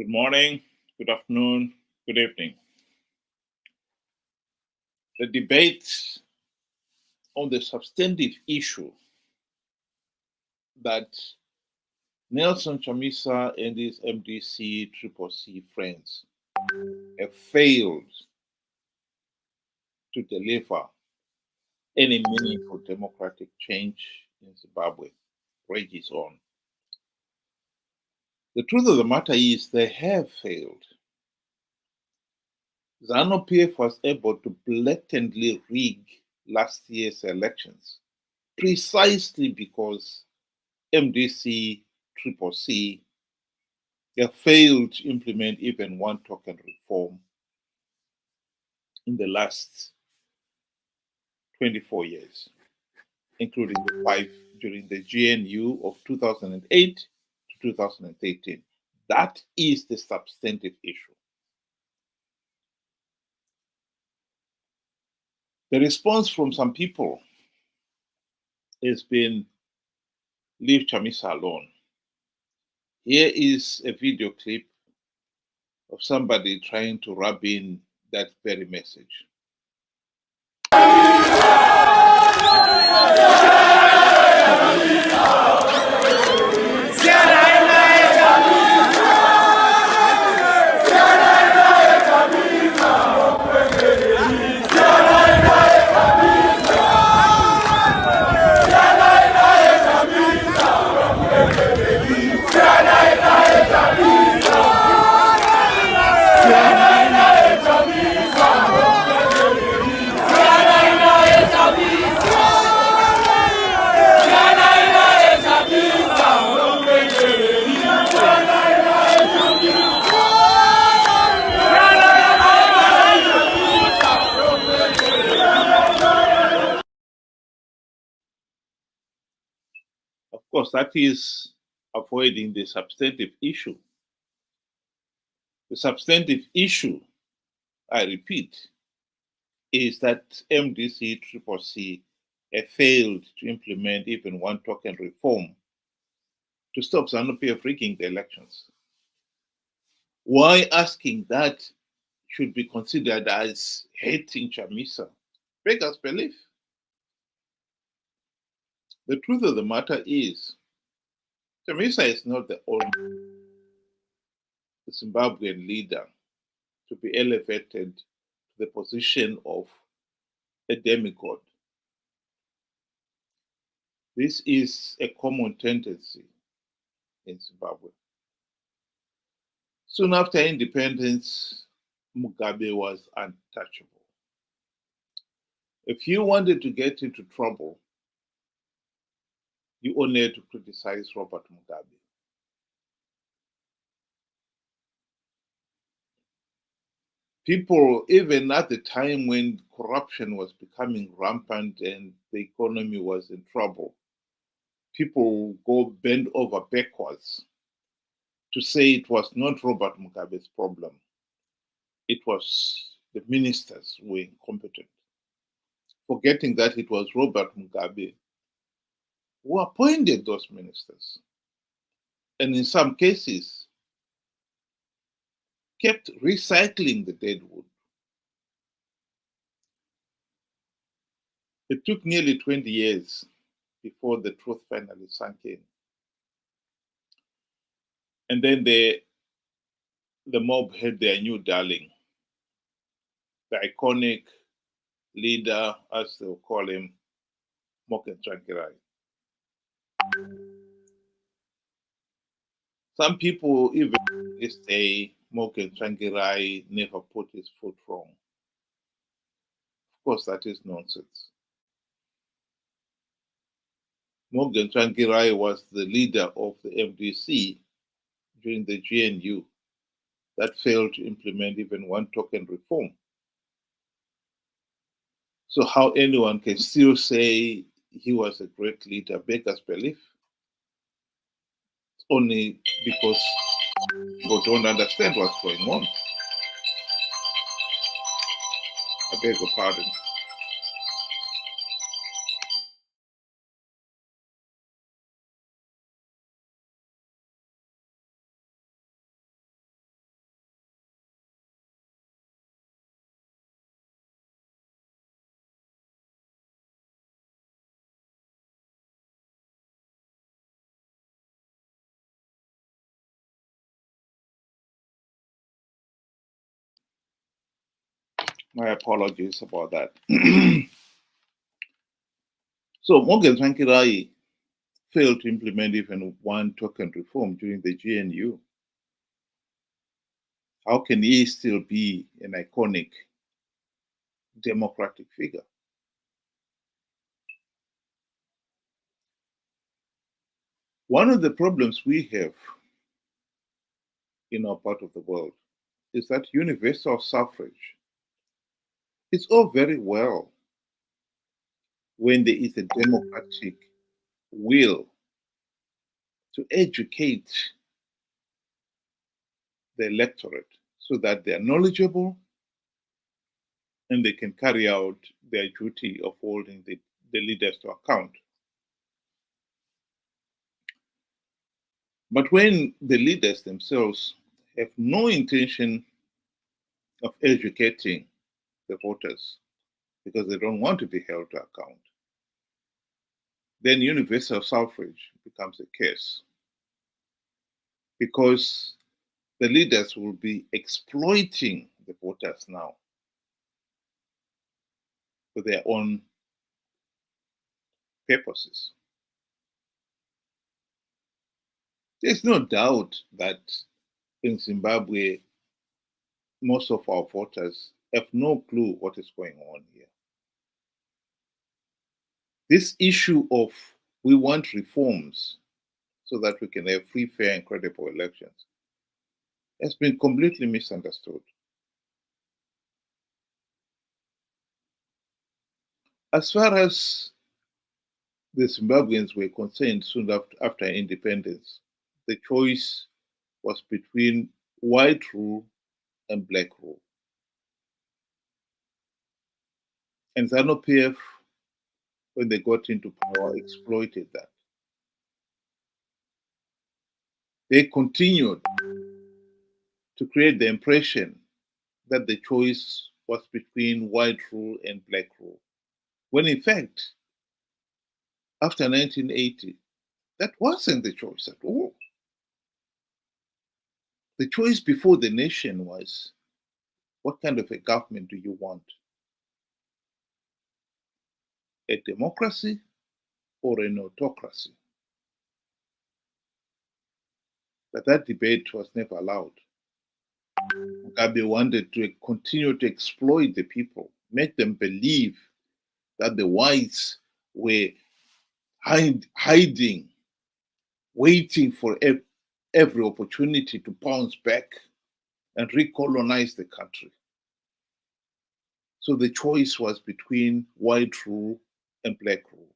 Good morning, good afternoon, good evening. The debate on the substantive issue that Nelson Chamisa and his MDC Triple C friends have failed to deliver any meaningful democratic change in Zimbabwe rages on. The truth of the matter is they have failed. ZANU-PF was able to blatantly rig last year's elections precisely because MDC Triple C have failed to implement even one token reform in the last 24 years, including the 5 during the GNU of 2008 to 2013. That is the substantive issue. The response from some people has been, leave Chamisa alone. Here is a video clip of somebody trying to rub in that very message. Of course, that is avoiding the substantive issue. The substantive issue, I repeat, is that MDC Triple C have failed to implement even one token reform to stop ZANU-PF rigging the elections. Why asking that should be considered as hating Chamisa beggars belief. The truth of the matter is, Chamisa is not the only Zimbabwean leader to be elevated to the position of a demigod. This is a common tendency in Zimbabwe. Soon after independence, Mugabe was untouchable. If you wanted to get into trouble, you only had to criticize Robert Mugabe. People, even at the time when corruption was becoming rampant and the economy was in trouble, people go bend over backwards to say it was not Robert Mugabe's problem. It was the ministers who were incompetent, forgetting that it was Robert Mugabe who appointed those ministers. And in some cases, kept recycling the dead wood. It took nearly 20 years before the truth finally sank in. And then the mob had their new darling, the iconic leader, as they'll call him, Morgan Tsvangirai. Some people even say Morgan Tsvangirai never put his foot wrong. Of course, that is nonsense. Morgan Tsvangirai was the leader of the MDC during the GNU that failed to implement even one token reform. So how anyone can still say he was a great leader beggars belief? Only because people don't understand what's going on. I beg your pardon. My apologies about that. So Morgan Tsvangirai failed to implement even one token reform during the GNU. How can he still be an iconic democratic figure? One of the problems we have in our part of the world is that universal suffrage is all very well when there is a democratic will to educate the electorate so that they are knowledgeable and they can carry out their duty of holding the leaders to account. But when the leaders themselves have no intention of educating the voters because they don't want to be held to account, then universal suffrage becomes a case because the leaders will be exploiting the voters now for their own purposes. There's no doubt that in Zimbabwe, most of our voters have no clue what is going on here. This issue of we want reforms so that we can have free, fair, and credible elections has been completely misunderstood. As far as the Zimbabweans were concerned soon after independence, the choice was between white rule and black rule. And ZANU-PF, when they got into power, exploited that. They continued to create the impression that the choice was between white rule and black rule, when in fact, after 1980, that wasn't the choice at all. The choice before the nation was, what kind of a government do you want? A democracy or an autocracy? But that debate was never allowed. Mugabe wanted to continue to exploit the people, make them believe that the whites were hiding, waiting for every opportunity to bounce back and recolonize the country. So the choice was between white rule and black rule.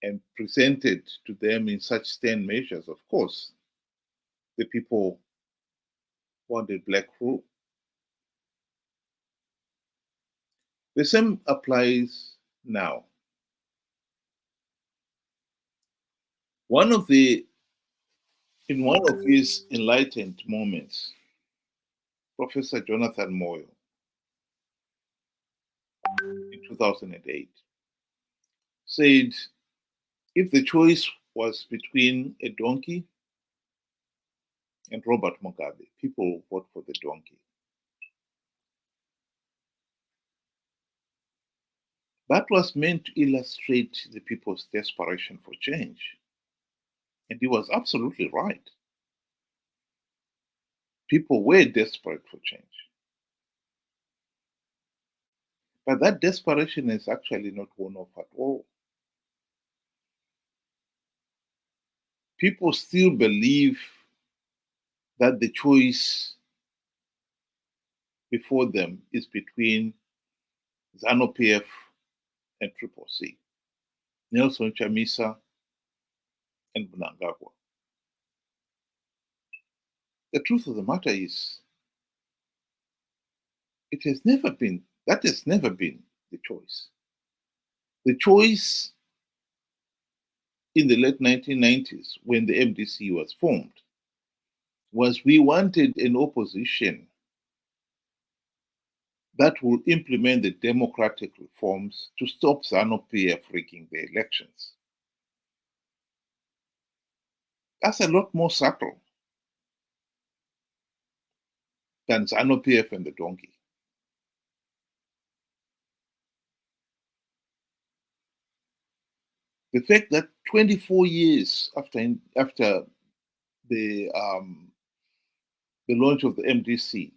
And presented to them in such stern measures, of course, the people wanted black rule. The same applies now. In one of his enlightened moments, Professor Jonathan Moyo, in 2008, said if the choice was between a donkey and Robert Mugabe, people will vote for the donkey. That was meant to illustrate the people's desperation for change. And he was absolutely right. People were desperate for change. But that desperation is actually not worn off at all. People still believe that the choice before them is between ZANU-PF and Triple C, Nelson Chamisa and Mnangagwa. The truth of the matter is, that has never been the choice. The choice in the late 1990s, when the MDC was formed, was we wanted an opposition that will implement the democratic reforms to stop ZANU-PF rigging the elections. That's a lot more subtle. than ZANU-PF and the donkey. The fact that 24 years after the launch of the MDC,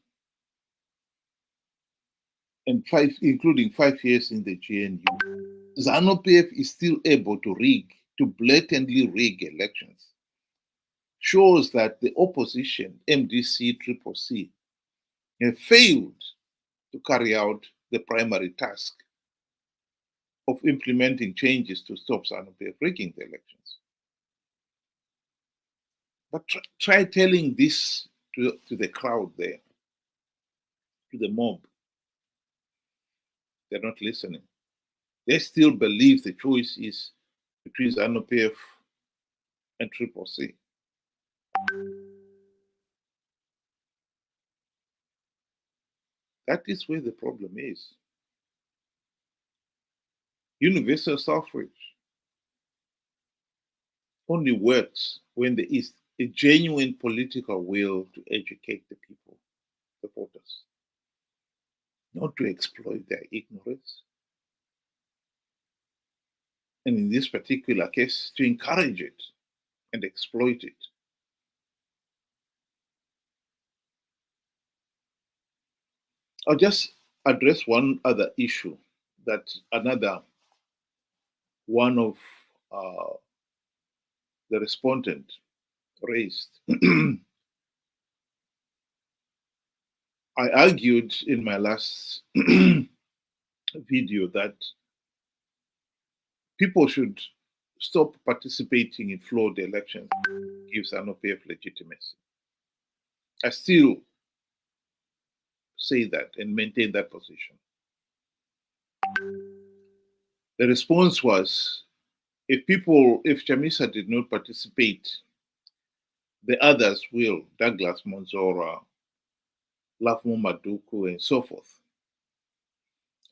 and including 5 years in the GNU, ZANU-PF is still able to blatantly rig elections, shows that the opposition, MDC, CCC, have failed to carry out the primary task of implementing changes to stop ZANU-PF rigging the elections. But try telling this to the crowd there, to the mob. They're not listening. They still believe the choice is between ZANU-PF and CCC. That is where the problem is. Universal suffrage only works when there is a genuine political will to educate the people, the voters, not to exploit their ignorance. And in this particular case, to encourage it and exploit it. I'll just address one other issue that another one of the respondent raised. I argued in my last video that people should stop participating in flawed elections, give ZANU-PF legitimacy. I still say that and maintain that position. The response was, if Chamisa did not participate, the others will, Douglas Monzora, Lafmo Maduku, and so forth.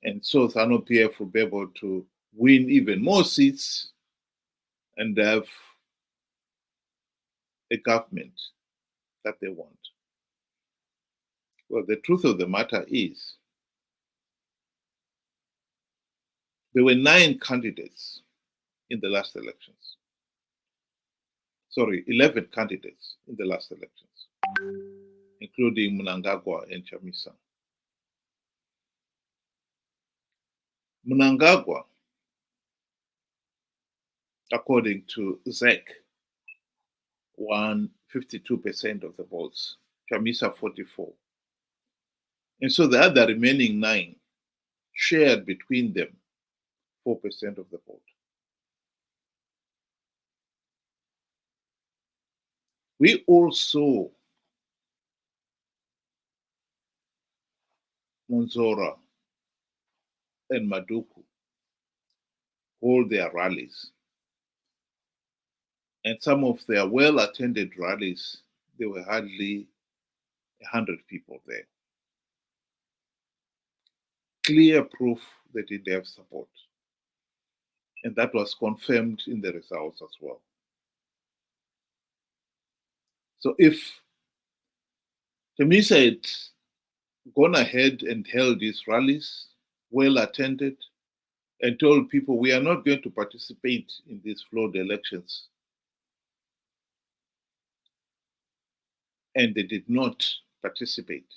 And so ZANU-PF will be able to win even more seats and have a government that they want. Well, the truth of the matter is, there were 9 candidates in the last elections. Sorry, 11 candidates in the last elections, including Mnangagwa and Chamisa. Mnangagwa, according to ZEC, won 52% of the votes, Chamisa 44%. And so the other remaining 9 shared between them 4% of the vote. We all saw Monzora and Maduku hold their rallies. And some of their well-attended rallies, there were hardly 100 people there. Clear proof that they have support. And that was confirmed in the results as well. So if Chamisa had gone ahead and held these rallies, well attended, and told people we are not going to participate in these flawed elections, and they did not participate,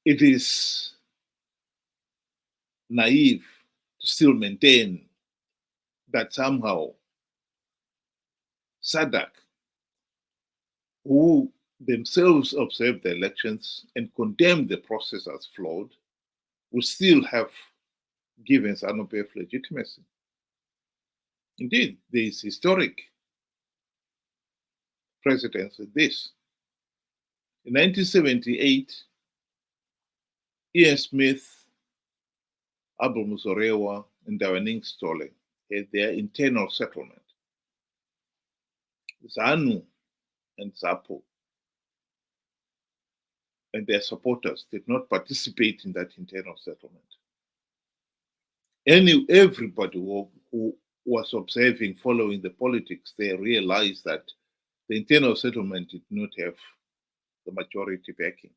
it is naive to still maintain that somehow SADC, who themselves observed the elections and condemned the process as flawed, will still have given ZANU-PF legitimacy. Indeed, there is historic precedence with this. In 1978, Ian Smith, Abel Muzorewa, and Dawaning Stole had their internal settlement. ZANU and ZAPO and their supporters did not participate in that internal settlement. Everybody who was observing, following the politics, they realized that the internal settlement did not have the majority backing.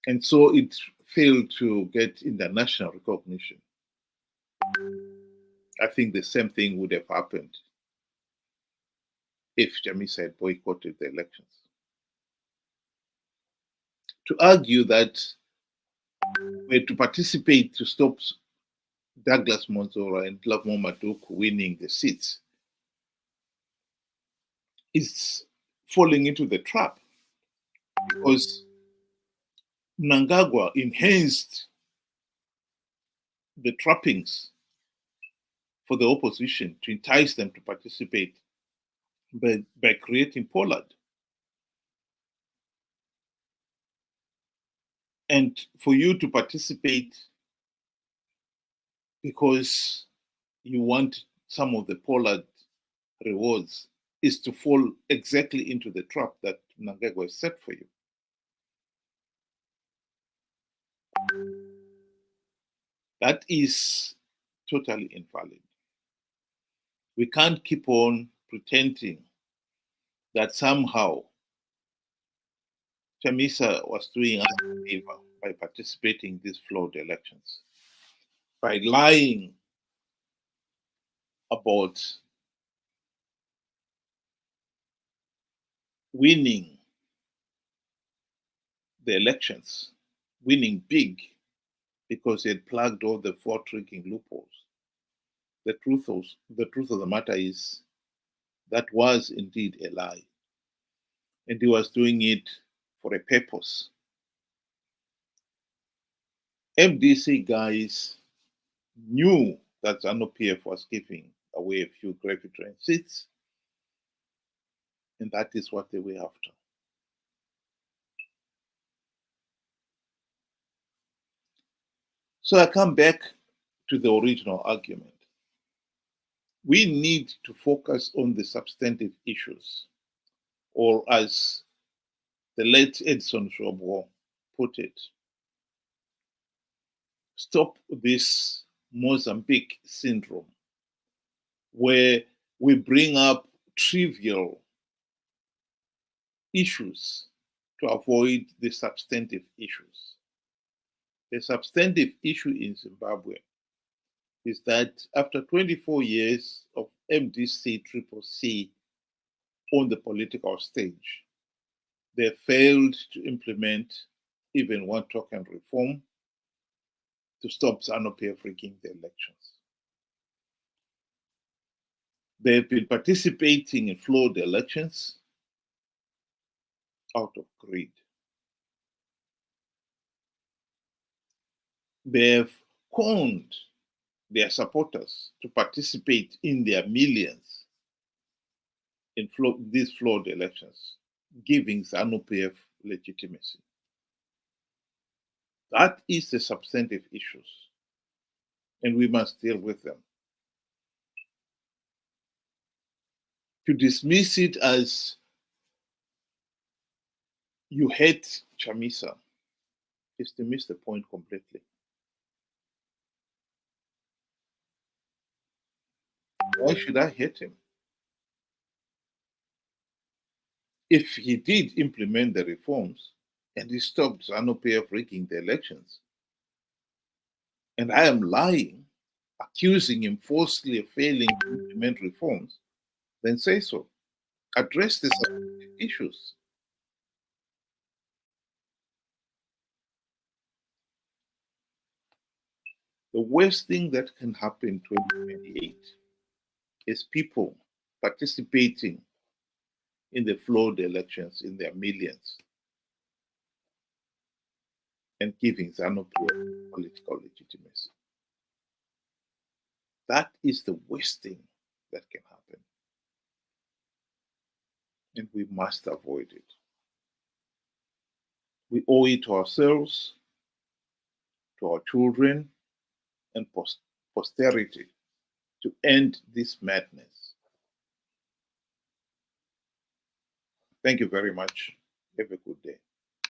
And so it failed to get international recognition. I think the same thing would have happened if Chamisa had boycotted the elections. To argue that we're to participate to stop Douglas Monzora and Lavo Maduku winning the seats is falling into the trap, because Mnangagwa enhanced the trappings for the opposition to entice them to participate by creating Pollard. And for you to participate because you want some of the Pollard rewards is to fall exactly into the trap that Mnangagwa has set for you. That is totally invalid. We can't keep on pretending that somehow Chamisa was doing us a favor by participating in these flawed elections, by lying about winning the elections, winning big, because he had plugged all the vote-rigging loopholes. The truth of the matter is that was indeed a lie, and he was doing it for a purpose. MDC guys knew that ZANU-PF was giving away a few gravy train seats, and that is what they were after. So I come back to the original argument. We need to focus on the substantive issues, or as the late Edson Shobwo put it, stop this Mozambique syndrome, where we bring up trivial issues to avoid the substantive issues. The substantive issue in Zimbabwe is that after 24 years of MDC CCC on the political stage, they failed to implement even one token reform to stop ZANU-PF rigging the elections. They've been participating in flawed elections out of greed. They have conned their supporters to participate in their millions in these flawed elections, giving ZANU-PF legitimacy. That is the substantive issues, and we must deal with them. To dismiss it as you hate Chamisa is to miss the point completely. Why should I hate him? If he did implement the reforms and he stopped ZANU-PF rigging the elections, and I am lying, accusing him falsely of failing to implement reforms, then say so. Address the substantive issues. The worst thing that can happen in 2028 is people participating in the flawed elections in their millions and giving ZANU-PF political legitimacy. That is the worst thing that can happen, and we must avoid it. We owe it to ourselves, to our children, and posterity to end this madness. Thank you very much. Have a good day.